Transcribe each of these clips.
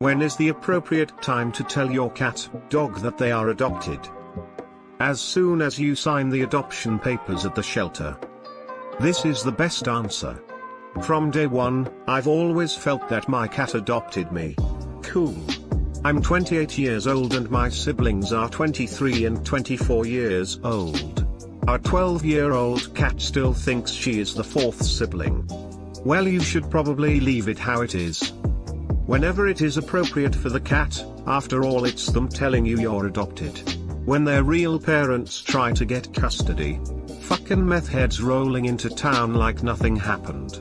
When is the appropriate time to tell your cat, dog that they are adopted? As soon as you sign the adoption papers at the shelter. This is the best answer. From day one, I've always felt that my cat adopted me. Cool. I'm 28 years old and my siblings are 23 and 24 years old. Our 12-year-old cat still thinks she is the fourth sibling. Well, you should probably leave it how it is. Whenever it is appropriate for the cat, after all it's them telling you you're adopted. When their real parents try to get custody. Fucking meth heads rolling into town like nothing happened.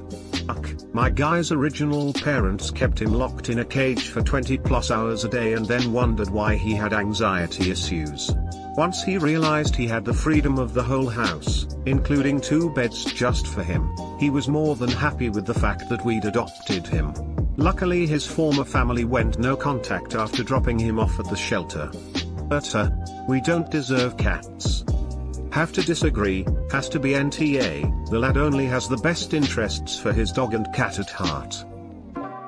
My guy's original parents kept him locked in a cage for 20+ hours a day and then wondered why he had anxiety issues. Once he realized he had the freedom of the whole house, including 2 beds just for him, he was more than happy with the fact that we'd adopted him. Luckily his former family went no contact after dropping him off at the shelter. We don't deserve cats. Have to disagree, has to be NTA, the lad only has the best interests for his dog and cat at heart.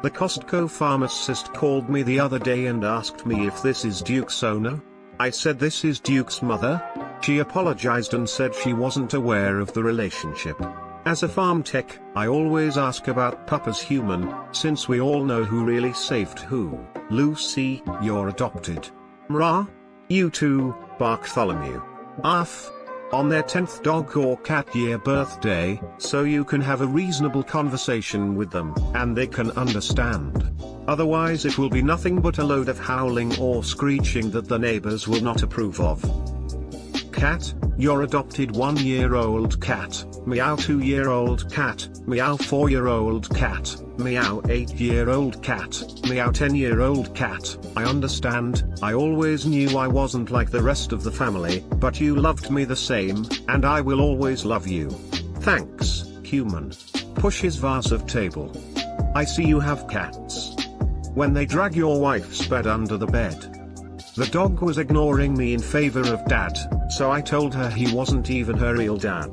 The Costco pharmacist called me the other day and asked me if this is Duke's owner. I said this is Duke's mother. She apologized and said she wasn't aware of the relationship. As a farm tech, I always ask about Papa's human, since we all know who really saved who. Lucy, you're adopted. Mrah? You too, Bartholomew. Arf. On their 10th dog or cat year birthday, so you can have a reasonable conversation with them, and they can understand. Otherwise it will be nothing but a load of howling or screeching that the neighbors will not approve of. Cat, your adopted 1-year-old cat, meow 2-year-old cat, meow 4-year-old cat, meow 8-year-old cat, meow 10-year-old cat. I understand, I always knew I wasn't like the rest of the family, but you loved me the same, and I will always love you. Thanks, human. Push his vase of table. I see you have cats. When they drag your wife's bed under the bed. The dog was ignoring me in favor of dad, so I told her he wasn't even her real dad.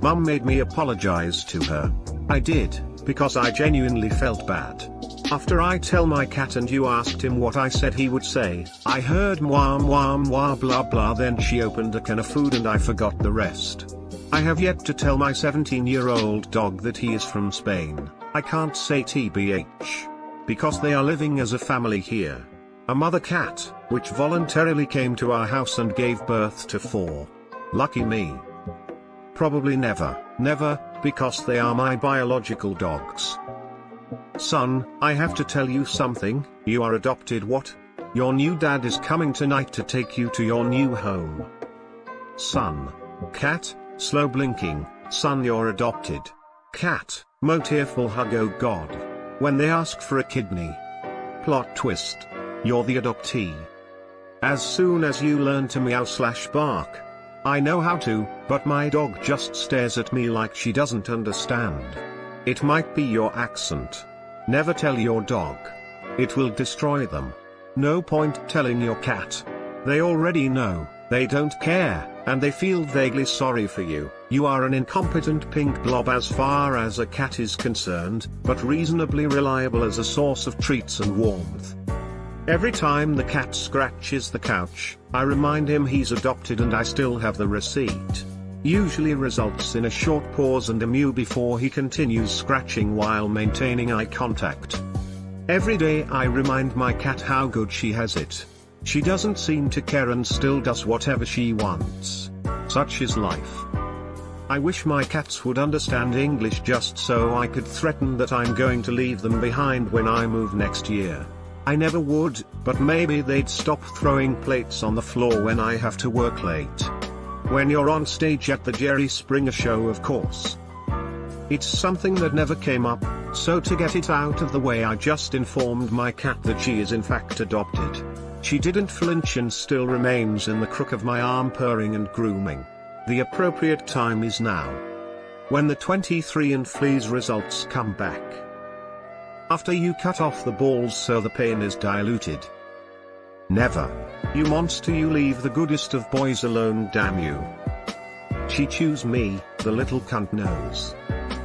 Mum made me apologize to her. I did, because I genuinely felt bad. After I tell my cat and you asked him what I said he would say, I heard mwah mwah mwah blah blah, then she opened a can of food and I forgot the rest. I have yet to tell my 17-year-old dog that he is from Spain. I can't say TBH. Because they are living as a family here. A mother cat, which voluntarily came to our house and gave birth to 4. Lucky me. Probably never, because they are my biological dogs. Son, I have to tell you something, you are adopted. What? Your new dad is coming tonight to take you to your new home. Son. Cat, slow blinking, son, you're adopted. Cat, mo tearful hug, oh god. When they ask for a kidney. Plot twist. You're the adoptee. As soon as you learn to meow/bark. I know how to, but my dog just stares at me like she doesn't understand. It might be your accent. Never tell your dog. It will destroy them. No point telling your cat. They already know, they don't care, and they feel vaguely sorry for you. You are an incompetent pink blob as far as a cat is concerned, but reasonably reliable as a source of treats and warmth. Every time the cat scratches the couch, I remind him he's adopted and I still have the receipt. Usually results in a short pause and a mew before he continues scratching while maintaining eye contact. Every day I remind my cat how good she has it. She doesn't seem to care and still does whatever she wants. Such is life. I wish my cats would understand English just so I could threaten that I'm going to leave them behind when I move next year. I never would, but maybe they'd stop throwing plates on the floor when I have to work late. When you're on stage at the Jerry Springer show, of course. It's something that never came up, so to get it out of the way I just informed my cat that she is in fact adopted. She didn't flinch and still remains in the crook of my arm, purring and grooming. The appropriate time is now. When the 23andFleas results come back. After you cut off the balls so the pain is diluted. Never. You monster, you leave the goodest of boys alone, damn you. She chews me, the little cunt knows.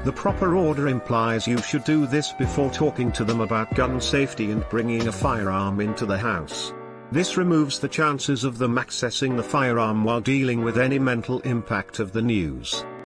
The proper order implies you should do this before talking to them about gun safety and bringing a firearm into the house. This removes the chances of them accessing the firearm while dealing with any mental impact of the news.